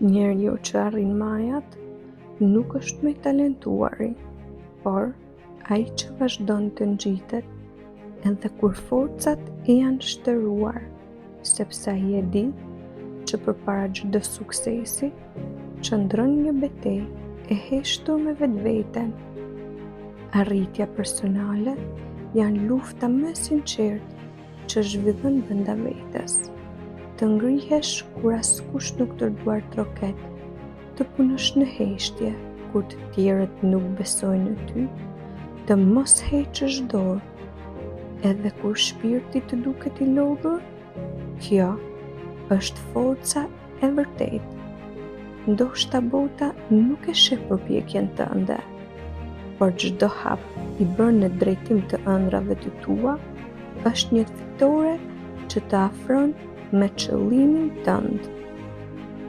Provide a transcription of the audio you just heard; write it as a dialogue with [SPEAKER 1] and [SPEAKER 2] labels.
[SPEAKER 1] Njeriu që arrin majat nuk është më i talentuari, por ai që vazhdon të ngjitet edhe kur forcat janë shtëruar, sepse ai e di që përpara çdo suksesi qëndron një betejë e heshtur me vetveten. Arritja personale janë lufta më e sinqertë që zhvillon brenda vetes. Të ngrihesh kur askush nuk të duar troket, të punosh në heshtje kur të tjerët nuk besojnë në ty, të mos heqësh dorë edhe kur shpirti të duket i lodhur. Kjo është forca e vërtetë. Ndoshta bota nuk e sheh përpjekjen tënde, por çdo hap i bërë në drejtim të ëndrave të tua është një fitore që të afron me qëllimin tënd.